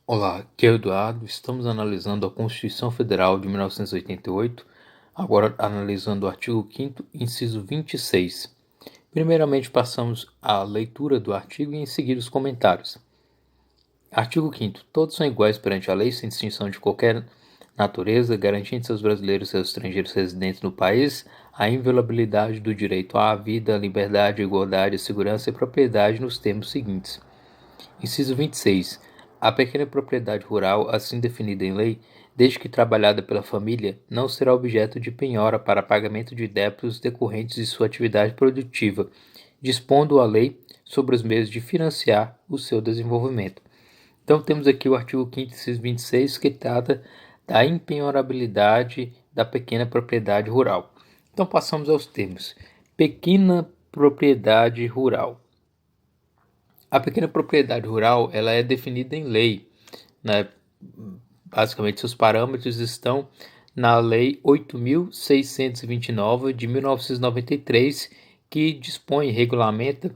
Olá, aqui é o Eduardo. Estamos analisando a Constituição Federal de 1988, agora analisando o artigo 5º, inciso 26. Primeiramente, passamos à leitura do artigo e em seguida os comentários. Artigo 5º. Todos são iguais perante a lei, sem distinção de qualquer natureza, garantindo aos brasileiros e seus estrangeiros residentes no país a inviolabilidade do direito à vida, à liberdade, à igualdade, à segurança e propriedade nos termos seguintes. Inciso 26. A pequena propriedade rural, assim definida em lei, desde que trabalhada pela família, não será objeto de penhora para pagamento de débitos decorrentes de sua atividade produtiva, dispondo a lei sobre os meios de financiar o seu desenvolvimento. Então temos aqui o artigo 5º, inciso 26, que trata da impenhorabilidade da pequena propriedade rural. Então passamos aos termos. Pequena propriedade rural. A pequena propriedade rural ela é definida em lei, né? Basicamente, seus parâmetros estão na Lei 8.629 de 1993, que dispõe e regulamenta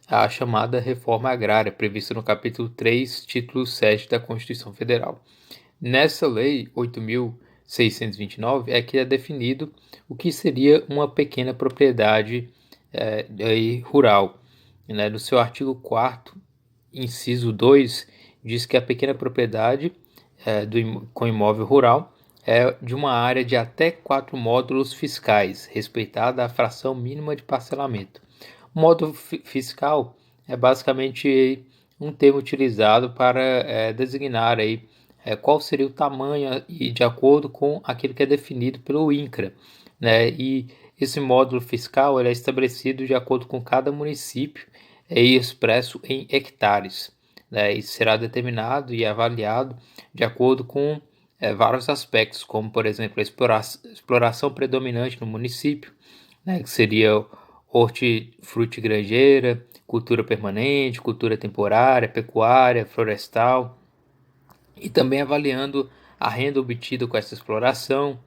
a chamada reforma agrária, prevista no capítulo 3, título 7 da Constituição Federal. Nessa Lei 8.629 é que é definido o que seria uma pequena propriedade rural. Né? No seu artigo 4º, inciso 2, diz que a pequena propriedade com imóvel rural é de uma área de até 4 módulos fiscais, respeitada a fração mínima de parcelamento. O módulo fiscal é basicamente um termo utilizado para designar aí, qual seria o tamanho e de acordo com aquilo que é definido pelo INCRA, né? E esse módulo fiscal ele é estabelecido de acordo com cada município e expresso em hectares, né? E será determinado e avaliado de acordo com vários aspectos, como por exemplo a exploração predominante no município, né? Que seria hortifrutigranjeira, cultura permanente, cultura temporária, pecuária, florestal, e também avaliando a renda obtida com essa exploração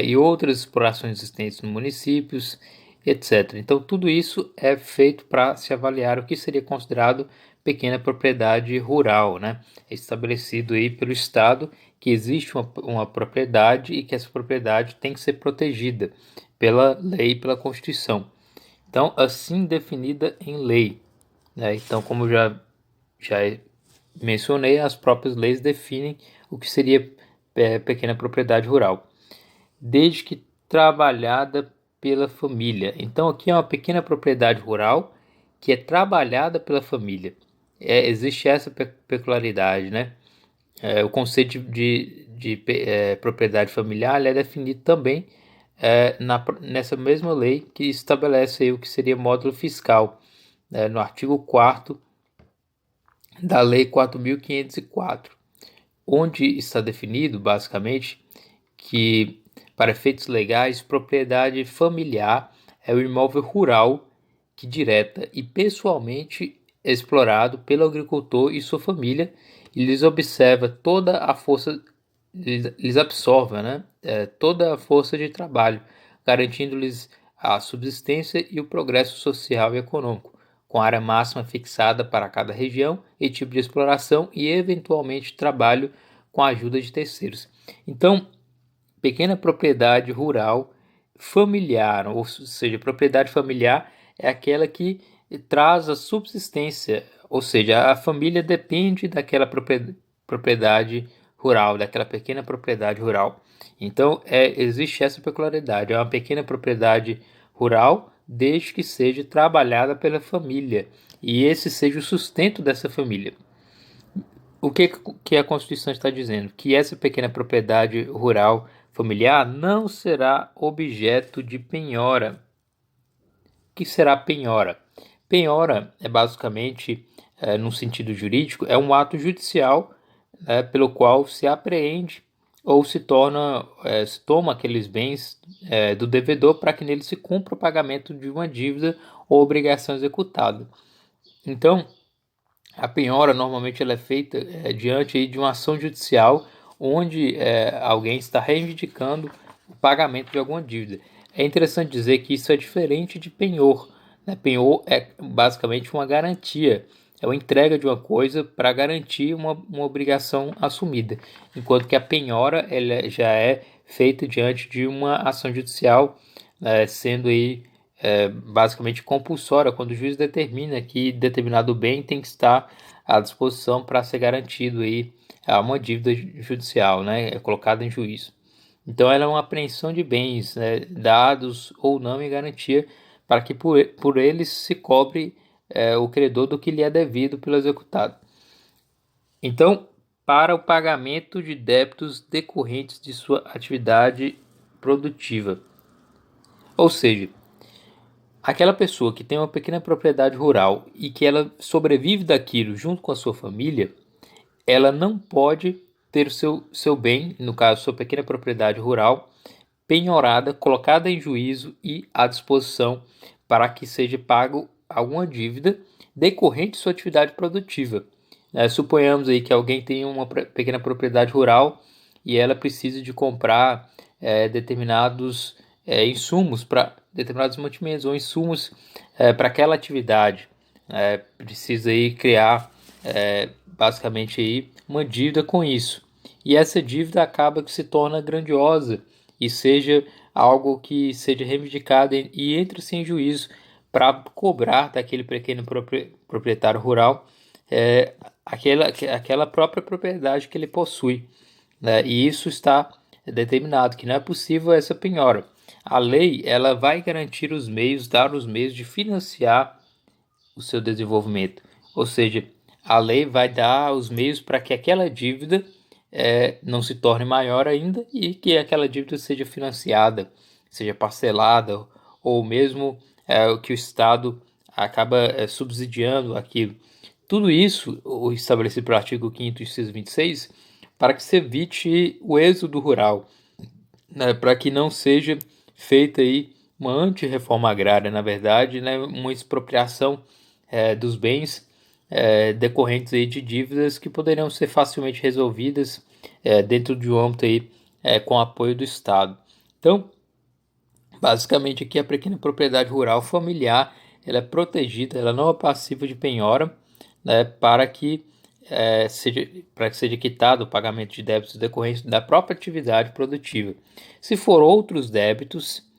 e outras explorações existentes nos municípios, etc. Então, tudo isso é feito para se avaliar o que seria considerado pequena propriedade rural, né? É estabelecido aí pelo Estado que existe uma propriedade e que essa propriedade tem que ser protegida pela lei e pela Constituição. Então, assim definida em lei, né? Então, como já mencionei, as próprias leis definem o que seria pequena propriedade rural, desde que trabalhada pela família. Então, aqui é uma pequena propriedade rural que é trabalhada pela família. Existe essa peculiaridade, né? O conceito de propriedade familiar é definido também nessa mesma lei que estabelece aí o que seria módulo fiscal, no artigo 4º da Lei 4.504, onde está definido, basicamente, que, para efeitos legais, propriedade familiar é o imóvel rural que direta e pessoalmente é explorado pelo agricultor e sua família e lhes observa toda a força, lhes absorve, né, toda a força de trabalho, garantindo-lhes a subsistência e o progresso social e econômico, com área máxima fixada para cada região e tipo de exploração e, eventualmente, trabalho com a ajuda de terceiros. Então, pequena propriedade rural familiar, ou seja, propriedade familiar é aquela que traz a subsistência, ou seja, a família depende daquela propriedade rural, daquela pequena propriedade rural. Então, existe essa peculiaridade, é uma pequena propriedade rural, desde que seja trabalhada pela família, e esse seja o sustento dessa família. O que a Constituição está dizendo? Que essa pequena propriedade rural familiar não será objeto de penhora. O que será penhora? Penhora é basicamente, no sentido jurídico, é um ato judicial, pelo qual se apreende ou se toma aqueles bens do devedor para que nele se cumpra o pagamento de uma dívida ou obrigação executada. Então, a penhora normalmente ela é feita diante aí de uma ação judicial onde alguém está reivindicando o pagamento de alguma dívida. É interessante dizer que isso é diferente de penhor, né? Penhor é basicamente uma garantia é uma entrega de uma coisa para garantir uma obrigação assumida, enquanto que a penhora ela já é feita diante de uma ação judicial, sendo aí basicamente compulsória, quando o juiz determina que determinado bem tem que estar à disposição para ser garantido aí a uma dívida judicial, né, é colocada em juízo. Então, ela é uma apreensão de bens, né, dados ou não em garantia, para que por eles se cobre o credor do que lhe é devido pelo executado. Então, para o pagamento de débitos decorrentes de sua atividade produtiva. Ou seja, aquela pessoa que tem uma pequena propriedade rural e que ela sobrevive daquilo junto com a sua família, ela não pode ter o seu bem, no caso, sua pequena propriedade rural, penhorada, colocada em juízo e à disposição para que seja pago alguma dívida decorrente de sua atividade produtiva. Suponhamos aí que alguém tem uma pequena propriedade rural e ela precisa de comprar determinados insumos para determinados mantimentos ou insumos para aquela atividade. Precisa aí criar basicamente aí uma dívida com isso. E essa dívida acaba que se torna grandiosa e seja algo que seja reivindicado e entre-se em juízo para cobrar daquele pequeno proprietário rural aquela própria propriedade que ele possui, né? E isso está determinado que não é possível essa penhora. A lei ela vai garantir os meios, dar os meios de financiar o seu desenvolvimento, ou seja, a lei vai dar os meios para que aquela dívida não se torne maior ainda e que aquela dívida seja financiada, seja parcelada ou mesmo que o Estado acaba subsidiando aquilo. Tudo isso, o estabelecido pelo artigo 5º, inciso 26, para que se evite o êxodo rural, né, para que não seja feita aí uma anti-reforma agrária, na verdade, né, uma expropriação dos bens decorrentes aí de dívidas que poderiam ser facilmente resolvidas dentro de um âmbito aí, com apoio do Estado. Então, basicamente aqui a pequena propriedade rural familiar ela é protegida, ela não é passiva de penhora, né, para que seja quitado o pagamento de débitos decorrentes da própria atividade produtiva. Se for outros débitos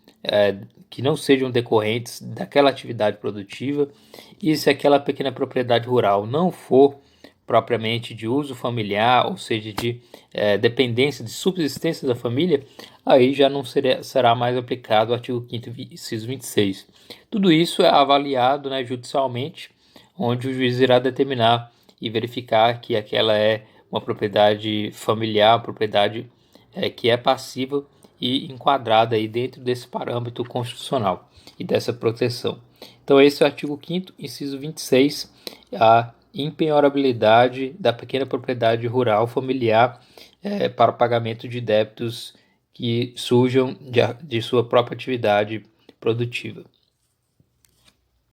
que não sejam decorrentes daquela atividade produtiva, e se aquela pequena propriedade rural não for propriamente de uso familiar, ou seja, de dependência, de subsistência da família, aí já não será mais aplicado o artigo 5º, inciso 26. Tudo isso é avaliado, né, judicialmente, onde o juiz irá determinar e verificar que aquela é uma propriedade familiar, uma propriedade que é passiva e enquadrada aí dentro desse parâmetro constitucional e dessa proteção. Então esse é o artigo 5º, inciso 26, a impenhorabilidade da pequena propriedade rural familiar para o pagamento de débitos que surjam de sua própria atividade produtiva.